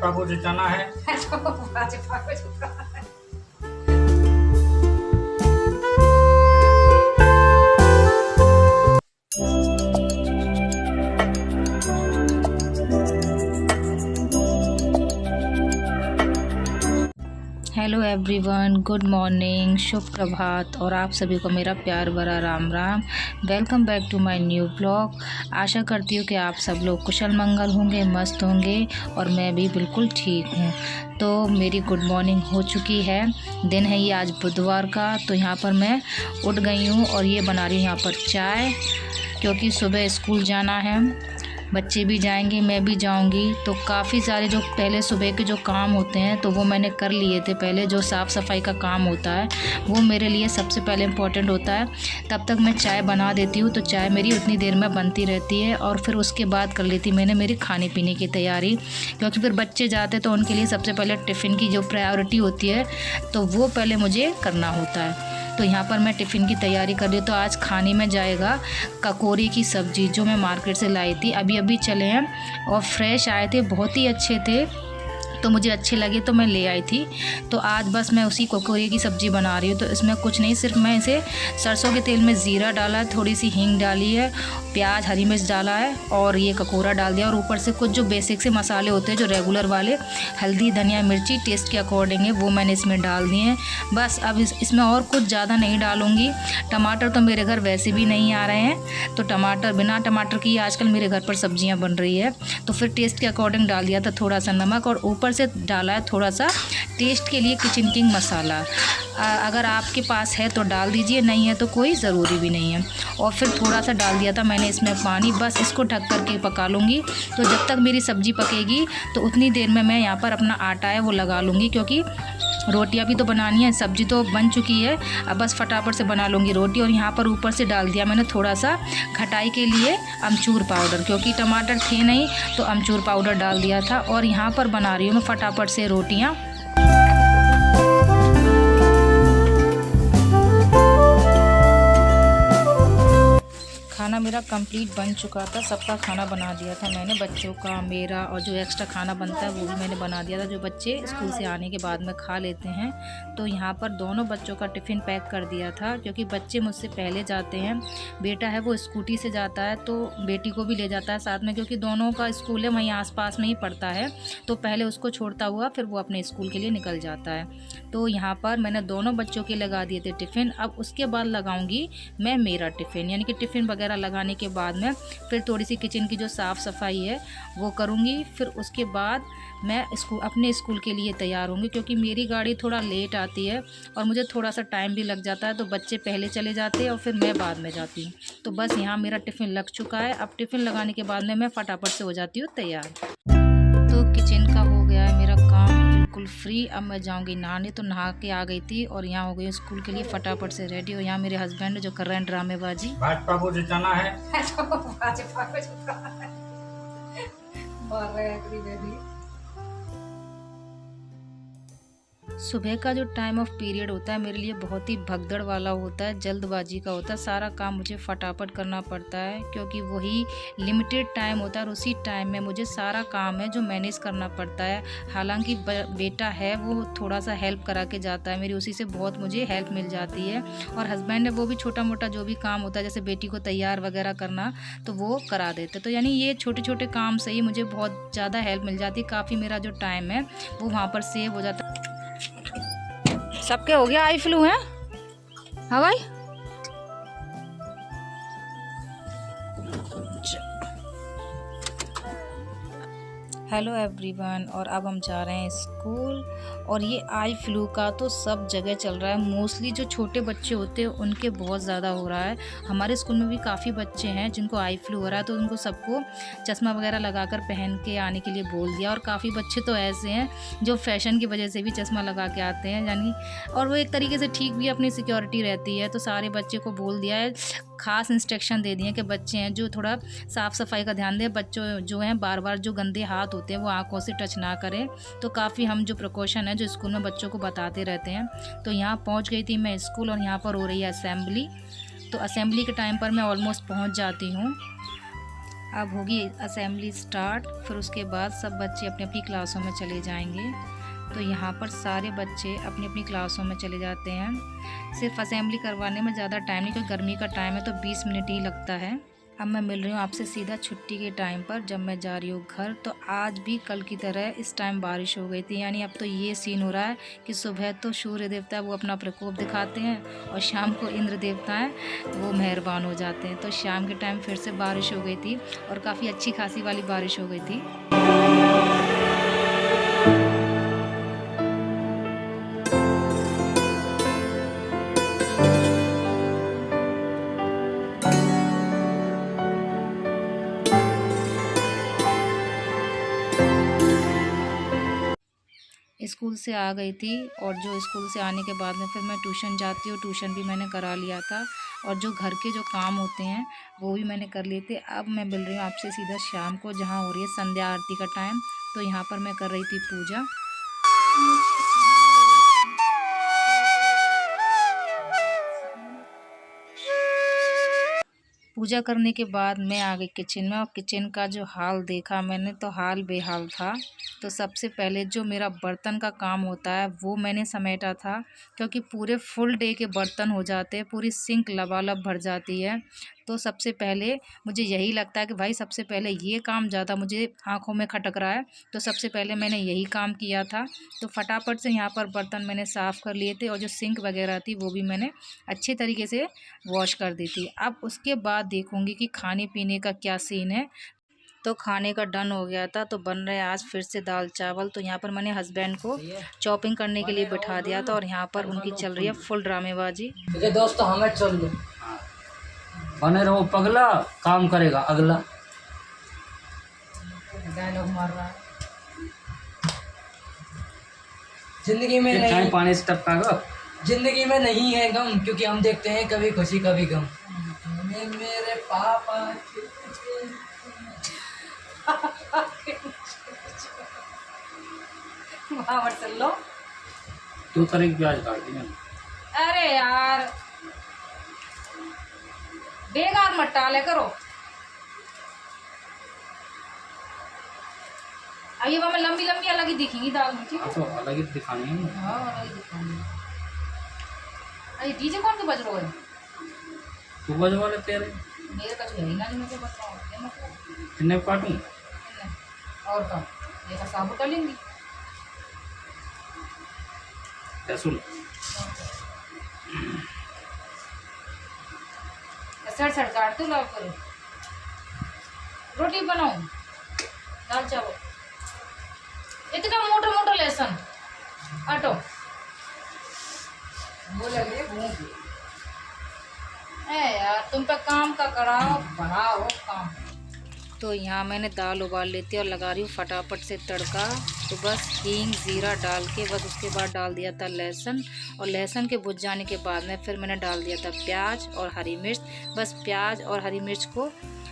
भाजपा को जिताना है। भाजपा को जिताना है। हेलो एवरीवन, गुड मॉर्निंग, शुभ प्रभात और आप सभी को मेरा प्यार भरा Ram Ram. Welcome back to my new blog. आशा करती हूँ कि आप सब लोग कुशल मंगल होंगे, मस्त होंगे और मैं भी बिल्कुल ठीक हूँ। तो मेरी गुड मॉर्निंग हो चुकी है। दिन है ये आज बुधवार का। तो यहाँ पर मैं उठ गई हूँ और ये बना रही हूँ यहाँ पर चाय, क्योंकि सुबह स्कूल जाना है, बच्चे भी जाएंगे, मैं भी जाऊंगी। तो काफ़ी सारे जो पहले सुबह के जो काम होते हैं तो वो मैंने कर लिए थे। पहले जो साफ़ सफाई का काम होता है वो मेरे लिए सबसे पहले इम्पोर्टेंट होता है। तब तक मैं चाय बना देती हूँ, तो चाय मेरी उतनी देर में बनती रहती है और फिर उसके बाद कर लेती मैंने मेरी खाने पीने की तैयारी, क्योंकि फिर बच्चे जाते तो उनके लिए सबसे पहले टिफ़िन की जो प्रायोरिटी होती है तो वो पहले मुझे करना होता है। तो यहाँ पर मैं टिफ़िन की तैयारी कर रही हूँ। तो आज खाने में जाएगा ककोरी की सब्ज़ी, जो मैं मार्केट से लाई थी, अभी चले हैं और फ्रेश आए थे, बहुत ही अच्छे थे, तो मुझे अच्छे लगे तो मैं ले आई थी। तो आज बस मैं उसी ककोरी की सब्ज़ी बना रही हूँ। तो इसमें कुछ नहीं, सिर्फ मैं इसे सरसों के तेल में ज़ीरा डाला है, थोड़ी सी हींग डाली है, प्याज हरी मिर्च डाला है और ये ककोरा डाल दिया। और ऊपर से कुछ जो बेसिक से मसाले होते हैं जो रेगुलर वाले, हल्दी धनिया मिर्ची टेस्ट के अकॉर्डिंग है, वो मैंने इसमें डाल दिए हैं। बस अब इसमें और कुछ ज़्यादा नहीं डालूँगी। टमाटर तो मेरे घर वैसे भी नहीं आ रहे हैं, तो टमाटर बिना टमाटर की आजकल मेरे घर पर सब्जियाँ बन रही है। तो फिर टेस्ट के अकॉर्डिंग डाल दिया था थोड़ा सा नमक, और ऊपर से डाला है थोड़ा सा टेस्ट के लिए किचन किंग मसाला। अगर आपके पास है तो डाल दीजिए, नहीं है तो कोई ज़रूरी भी नहीं है। और फिर थोड़ा सा डाल दिया था मैंने इसमें पानी। बस इसको ढक करके पका लूँगी। तो जब तक मेरी सब्ज़ी पकेगी तो उतनी देर में मैं यहाँ पर अपना आटा है वो लगा लूँगी, क्योंकि रोटियां भी तो बनानी है। सब्ज़ी तो बन चुकी है, अब बस फटाफट से बना लूँगी रोटी। और यहाँ पर ऊपर से डाल दिया मैंने थोड़ा सा खटाई के लिए अमचूर पाउडर, क्योंकि टमाटर थे नहीं तो अमचूर पाउडर डाल दिया था। और यहाँ पर बना रही हूँ मैं फटाफट से रोटियाँ। खाना मेरा कंप्लीट बन चुका था, सबका खाना बना दिया था मैंने, बच्चों का, मेरा, और जो एक्स्ट्रा खाना बनता है वो भी मैंने बना दिया था, जो बच्चे स्कूल से आने के बाद में खा लेते हैं। तो यहाँ पर दोनों बच्चों का टिफ़िन पैक कर दिया था, क्योंकि बच्चे मुझसे पहले जाते हैं। बेटा है वो स्कूटी से जाता है, तो बेटी को भी ले जाता है साथ में, क्योंकि दोनों का स्कूल है वहीं आस में ही पड़ता है। तो पहले उसको छोड़ता हुआ फिर वो अपने स्कूल के लिए निकल जाता है। तो यहाँ पर मैंने दोनों बच्चों के लगा दिए थे टिफ़िन। अब उसके बाद लगाऊंगी मैं मेरा टिफ़िन, यानी कि टिफ़िन वगैरह लगाने के बाद में फिर थोड़ी सी किचन की जो साफ़ सफाई है वो करूँगी। फिर उसके बाद मैं अपने स्कूल के लिए तैयार होंगी, क्योंकि मेरी गाड़ी थोड़ा लेट आती है और मुझे थोड़ा सा टाइम भी लग जाता है। तो बच्चे पहले चले जाते हैं और फिर मैं बाद में जाती हूँ। तो बस यहाँ मेरा टिफ़िन लग चुका है। अब टिफ़िन लगाने के बाद में मैं फटाफट से हो जाती हूँ तैयार। तो किचन का हो गया है मेरा काम बिल्कुल फ्री। अब मैं जाऊंगी नहाने। तो नहा के आ गई थी और यहाँ हो गई स्कूल के लिए फटाफट से रेडी। और यहाँ मेरे हस्बैंड जो कर रहे हैं ड्रामेबाजी। भाजपा को जिताना है। भाजपा को जिताना है। बोल रहे हैं। सुबह का जो टाइम ऑफ पीरियड होता है मेरे लिए बहुत ही भगदड़ वाला होता है, जल्दबाजी का होता है। सारा काम मुझे फटाफट करना पड़ता है, क्योंकि वही लिमिटेड टाइम होता है और उसी टाइम में मुझे सारा काम है जो मैनेज करना पड़ता है। हालांकि बेटा है वो थोड़ा सा हेल्प करा के जाता है मेरी, उसी से बहुत मुझे हेल्प मिल जाती है। और हस्बैंड है वो भी छोटा मोटा जो भी काम होता है, जैसे बेटी को तैयार वगैरह करना, तो वो करा देते। तो यानी ये छोटे छोटे काम से ही मुझे बहुत ज़्यादा हेल्प मिल जाती है। काफ़ी मेरा जो टाइम है वो वहाँ पर सेव हो जाता है। सबके हो गया आई फ्लू है। हाँ भाई, हेलो एवरीवन। और अब हम जा रहे हैं स्कूल। और ये आई फ्लू का तो सब जगह चल रहा है, मोस्टली जो छोटे बच्चे होते हैं उनके बहुत ज़्यादा हो रहा है। हमारे स्कूल में भी काफ़ी बच्चे हैं जिनको आई फ्लू हो रहा है, तो उनको सबको चश्मा वगैरह लगाकर पहन के आने के लिए बोल दिया। और काफ़ी बच्चे तो ऐसे हैं जो फैशन की वजह से भी चश्मा लगा के आते हैं, यानी, और वो एक तरीके से ठीक भी, अपनी सिक्योरिटी रहती है। तो सारे बच्चे को बोल दिया है, खास इंस्ट्रक्शन दे दिए कि बच्चे हैं जो थोड़ा साफ़ सफाई का ध्यान दें। बच्चों जो हैं बार बार जो गंदे हाथ होते हैं वो आंखों से टच ना करें। तो काफ़ी हम जो प्रिकॉशन है जो स्कूल में बच्चों को बताते रहते हैं। तो यहाँ पहुँच गई थी मैं स्कूल, और यहाँ पर हो रही है असेंबली। तो असेंबली के टाइम पर मैं ऑलमोस्ट पहुँच जाती हूँ। अब होगी असेंबली स्टार्ट, फिर उसके बाद सब बच्चे अपनी अपनी क्लासों में चले जाएंगे। तो यहाँ पर सारे बच्चे अपनी अपनी क्लासों में चले जाते हैं। सिर्फ असेंबली करवाने में ज़्यादा टाइम नहीं, क्योंकि गर्मी का टाइम है तो 20 मिनट ही लगता है। अब मैं मिल रही हूँ आपसे सीधा छुट्टी के टाइम पर, जब मैं जा रही हूँ घर। तो आज भी कल की तरह इस टाइम बारिश हो गई थी, यानी अब तो ये सीन हो रहा है कि सुबह तो सूर्य देवता वो अपना प्रकोप दिखाते हैं और शाम को इंद्र देवता हैं वो मेहरबान हो जाते हैं। तो शाम के टाइम फिर से बारिश हो गई थी और काफ़ी अच्छी खासी वाली बारिश हो गई थी। स्कूल से आ गई थी और जो स्कूल से आने के बाद में फिर मैं ट्यूशन जाती हूँ, ट्यूशन भी मैंने करा लिया था और जो घर के जो काम होते हैं वो भी मैंने कर लिए थे। अब मैं मिल रही हूँ आपसे सीधा शाम को, जहाँ हो रही है संध्या आरती का टाइम। तो यहाँ पर मैं कर रही थी पूजा। पूजा करने के बाद मैं आ गई किचन में और किचन का जो हाल देखा मैंने तो हाल बेहाल था। तो सबसे पहले जो मेरा बर्तन का काम होता है वो मैंने समेटा था, क्योंकि पूरे फुल डे के बर्तन हो जाते हैं, पूरी सिंक लबालब भर जाती है। तो सबसे पहले मुझे यही लगता है कि भाई सबसे पहले ये काम ज़्यादा मुझे आँखों में खटक रहा है, तो सबसे पहले मैंने यही काम किया था। तो फटाफट से यहाँ पर बर्तन मैंने साफ़ कर लिए थे और जो सिंक वगैरह थी वो भी मैंने अच्छे तरीके से वॉश कर दी थी। अब उसके बाद देखूँगी कि खाने पीने का क्या सीन है। तो खाने का डन हो गया था, तो बन रहे आज फिर से दाल चावल। तो यहाँ पर मैंने हस्बैंड को चॉपिंग करने के लिए बिठा दिया था और यहाँ पर उनकी चल रही है फुल ड्रामेबाजी। दोस्तों हमें चल लो, बने रहो पगला, काम करेगा अगला। डायलॉग मार रहा है। जिंदगी में नहीं, पानी से टपका जिंदगी में नहीं है गम, क्योंकि हम देखते हैं कभी खुशी कभी गम। मेरे पापा वहाँ चल लो। तू तरह प्याज काट दी मैंने। अरे यार बेकार मत टाले करो। अब ये वहाँ लंबी लंबी अलग ही दिखेंगी दाल में, ठीक है? तो अलग ही दिखानी है। हाँ अलग ही दिखानी है। अरे डीजे कौन के बज रहा है? तू बजवा ले तेरे। मेरे का तो है ही ना, मुझे बताओ क्या मतलब? कितने काटूं? और का ये का साबुत डालेंगी। लहसुन सड़ सड़ काट तो लाओ करो। रोटी बनाओ, दाल चावल। इतना मोटा मोटा लहसुन आटो बोले यार, तुम पे काम का कराओ बढ़ाओ काम। तो यहाँ मैंने दाल उबाल लेती और लगा रही हूँ फटाफट से तड़का। तो बस हींग ज़ीरा डाल के बस उसके बाद डाल दिया था लहसुन, और लहसुन के भुज जाने के बाद में फिर मैंने डाल दिया था प्याज और हरी मिर्च। बस प्याज और हरी मिर्च को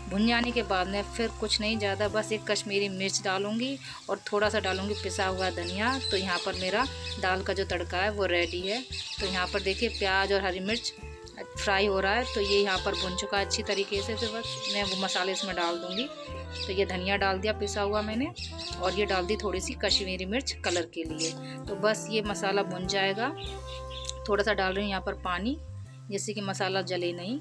भुन जाने के बाद में फिर कुछ नहीं ज़्यादा, बस एक कश्मीरी मिर्च डालूँगी और थोड़ा सा डालूँगी पिसा हुआ धनिया। तो यहाँ पर मेरा दाल का जो तड़का है वो रेडी है। तो यहाँ पर देखिए प्याज और हरी मिर्च फ्राई हो रहा है, तो ये यहाँ पर भुन चुका है अच्छी तरीके से। तो बस मैं वो मसाले इसमें डाल दूँगी। तो ये धनिया डाल दिया पिसा हुआ मैंने, और ये डाल दी थोड़ी सी कश्मीरी मिर्च कलर के लिए। तो बस ये मसाला भुन जाएगा। थोड़ा सा डाल रही हूँ यहाँ पर पानी, जिससे कि मसाला जले नहीं।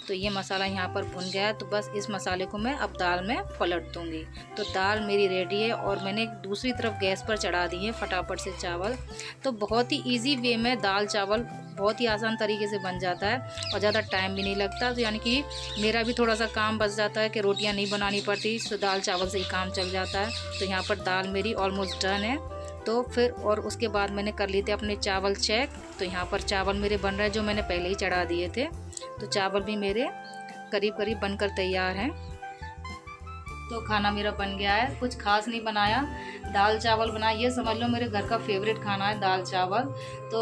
तो ये मसाला यहाँ पर भुन गया है। तो बस इस मसाले को मैं अब दाल में पलट दूँगी। तो दाल मेरी रेडी है और मैंने दूसरी तरफ गैस पर चढ़ा दी है फटाफट से चावल। तो बहुत ही इजी वे में दाल चावल बहुत ही आसान तरीके से बन जाता है और ज़्यादा टाइम भी नहीं लगता। तो यानी कि मेरा भी थोड़ा सा काम बच जाता है कि रोटियाँ नहीं बनानी पड़ती, तो दाल चावल से ही काम चल जाता है। तो यहाँ पर दाल मेरी ऑलमोस्ट डन है। तो फिर और उसके बाद मैंने कर लिए थे अपने चावल चेक। तो यहाँ पर चावल मेरे बन रहे हैं जो मैंने पहले ही चढ़ा दिए थे। तो चावल भी मेरे करीब करीब बनकर तैयार हैं। तो खाना मेरा बन गया है, कुछ खास नहीं बनाया, दाल चावल बनाया। ये समझ लो मेरे घर का फेवरेट खाना है दाल चावल। तो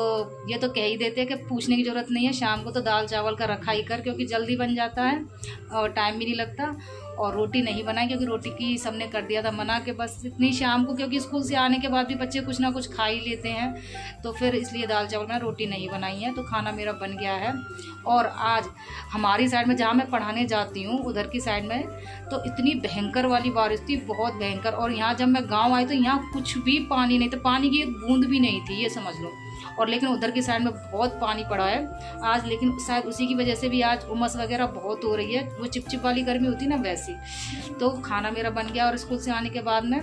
ये तो कह ही देते हैं कि पूछने की ज़रूरत नहीं है, शाम को तो दाल चावल का रखा ही कर, क्योंकि जल्दी बन जाता है और टाइम भी नहीं लगता। और रोटी नहीं बनाई क्योंकि रोटी की सबने कर दिया था मना के बस इतनी शाम को, क्योंकि स्कूल से आने के बाद भी बच्चे कुछ ना कुछ खा ही लेते हैं, तो फिर इसलिए दाल चावल में रोटी नहीं बनाई है। तो खाना मेरा बन गया है। और आज हमारी साइड में जहाँ मैं पढ़ाने जाती हूँ उधर की साइड में तो इतनी भयंकर वाली बारिश थी, बहुत भयंकर। और यहाँ जब मैं गाँव आई तो यहाँ कुछ भी पानी नहीं था, पानी की एक बूंद भी नहीं थी, ये समझ लो। और लेकिन उधर की साइड में बहुत पानी पड़ा है आज, लेकिन शायद उसी की वजह से भी आज उमस वगैरह बहुत हो रही है, वो चिपचिप वाली गर्मी होती है ना वैसी। तो खाना मेरा बन गया और स्कूल से आने के बाद में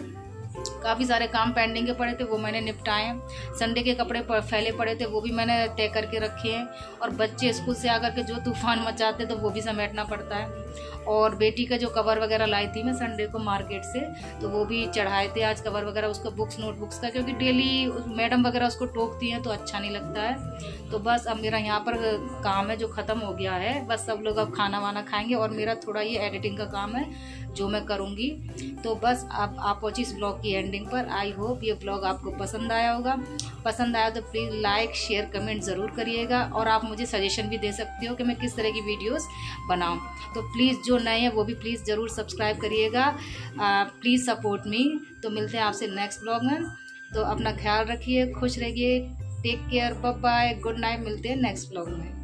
काफ़ी सारे काम पेंडिंग के पड़े थे वो मैंने निपटाए हैं। संडे के कपड़े फैले पड़े थे वो भी मैंने तय करके रखे हैं। और बच्चे स्कूल से आकर के जो तूफान मचाते तो वो भी समेटना पड़ता है। और बेटी का जो कवर वगैरह लाई थी मैं संडे को मार्केट से, तो वो भी चढ़ाए थे आज कवर वगैरह उसका, बुक्स नोटबुक्स का, क्योंकि डेली मैडम वगैरह उसको टोकती हैं तो अच्छा नहीं लगता है। तो बस अब मेरा यहाँ पर काम है जो ख़त्म हो गया है, बस सब लोग अब खाना वाना खाएंगे और मेरा थोड़ा ये एडिटिंग का काम है जो मैं करूँगी। तो बस अब आप पहुँची इस ब्लॉग की एंडिंग पर। आई होप ये ब्लॉग आपको पसंद आया होगा। पसंद आया तो प्लीज़ लाइक शेयर कमेंट ज़रूर करिएगा और आप मुझे सजेशन भी दे सकते हो कि मैं किस तरह की वीडियोस बनाऊं। तो प्लीज़ जो नए हैं वो भी प्लीज़ ज़रूर सब्सक्राइब करिएगा। Please support me. तो मिलते हैं आपसे नेक्स्ट ब्लॉग में। तो अपना ख्याल रखिए, खुश रहिए, take care, bye bye, good night. मिलते हैं नेक्स्ट ब्लॉग में।